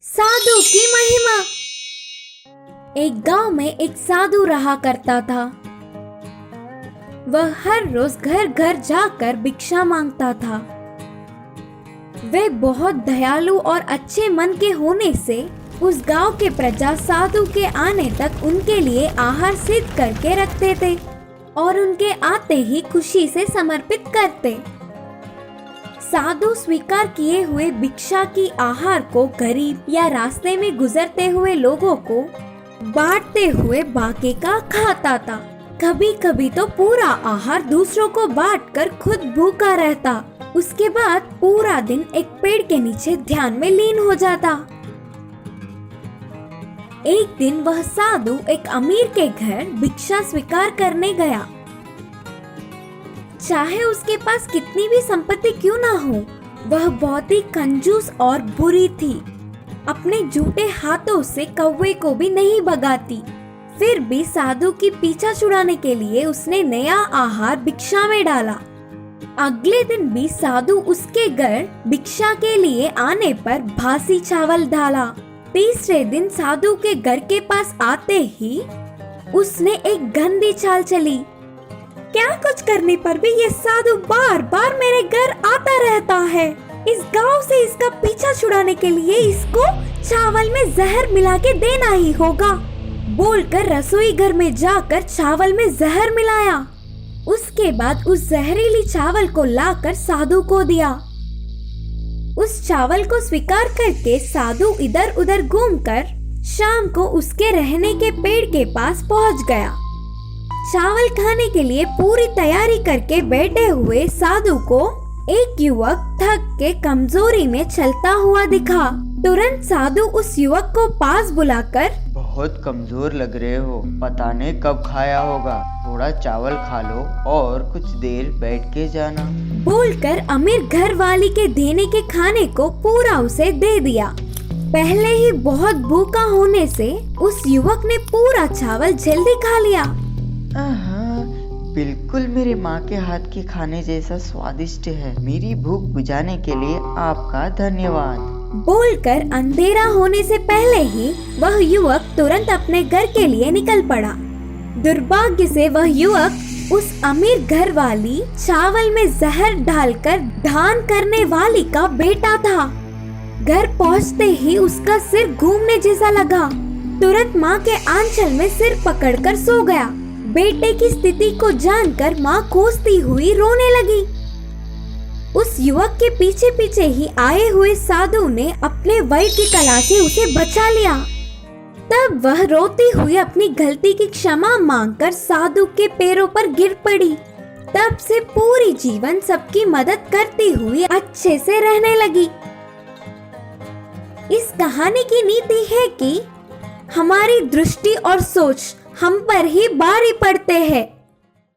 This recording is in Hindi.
साधु की महिमा। एक गांव में एक साधु रहा करता था। वह हर रोज घर घर जाकर भिक्षा मांगता था। वे बहुत दयालु और अच्छे मन के होने से उस गांव के प्रजा साधु के आने तक उनके लिए आहार सिद्ध करके रखते थे और उनके आते ही खुशी से समर्पित करते। साधु स्वीकार किए हुए भिक्षा की आहार को गरीब या रास्ते में गुजरते हुए लोगों को बांटते हुए बाकी का खाता था। कभी कभी तो पूरा आहार दूसरों को बांटकर खुद भूखा रहता। उसके बाद पूरा दिन एक पेड़ के नीचे ध्यान में लीन हो जाता। एक दिन वह साधु एक अमीर के घर भिक्षा स्वीकार करने गया। चाहे उसके पास कितनी भी संपत्ति क्यों ना हो, वह बहुत ही कंजूस और बुरी थी। अपने झूठे हाथों से कौवे को भी नहीं भगाती। फिर भी साधु की पीछा छुड़ाने के लिए उसने नया आहार भिक्षा में डाला। अगले दिन भी साधु उसके घर भिक्षा के लिए आने पर बासी चावल डाला। तीसरे दिन साधु के घर के पास आते ही उसने एक गंदी चाल चली। क्या कुछ करने पर भी ये साधु बार बार मेरे घर आता रहता है। इस गांव से इसका पीछा छुड़ाने के लिए इसको चावल में जहर मिला के देना ही होगा, बोलकर रसोई घर में जाकर चावल में जहर मिलाया। उसके बाद उस जहरीली चावल को लाकर साधु को दिया। उस चावल को स्वीकार करके साधु इधर उधर घूमकर शाम को उसके रहने के पेड़ के पास पहुंच गया। चावल खाने के लिए पूरी तैयारी करके बैठे हुए साधु को एक युवक थक के कमजोरी में चलता हुआ दिखा। तुरंत साधु उस युवक को पास बुलाकर, बहुत कमजोर लग रहे हो, पता नहीं कब खाया होगा, थोड़ा चावल खा लो और कुछ देर बैठ के जाना, बोलकर अमीर घर वाली के देने के खाने को पूरा उसे दे दिया। पहले ही बहुत भूखा होने से उस युवक ने पूरा चावल जल्दी खा लिया। बिल्कुल मेरे माँ के हाथ के खाने जैसा स्वादिष्ट है। मेरी भूख बुझाने के लिए आपका धन्यवाद, बोलकर अंधेरा होने से पहले ही वह युवक तुरंत अपने घर के लिए निकल पड़ा। दुर्भाग्य से वह युवक उस अमीर घर वाली चावल में जहर डालकर दान करने वाली का बेटा था। घर पहुंचते ही उसका सिर घूमने जैसा लगा। तुरंत माँ के आंचल में सिर पकड़कर सो गया। बेटे की स्थिति को जानकर माँ कोसती हुई रोने लगी। उस युवक के पीछे पीछे ही आए हुए साधु ने अपने वैद्य की कला से उसे बचा लिया। तब वह रोती हुई अपनी गलती की क्षमा मांगकर साधु के पैरों पर गिर पड़ी। तब से पूरी जीवन सबकी मदद करती हुई अच्छे से रहने लगी। इस कहानी की नीति है कि हमारी दृष्टि और सोच हम पर ही भारी पड़ते हैं।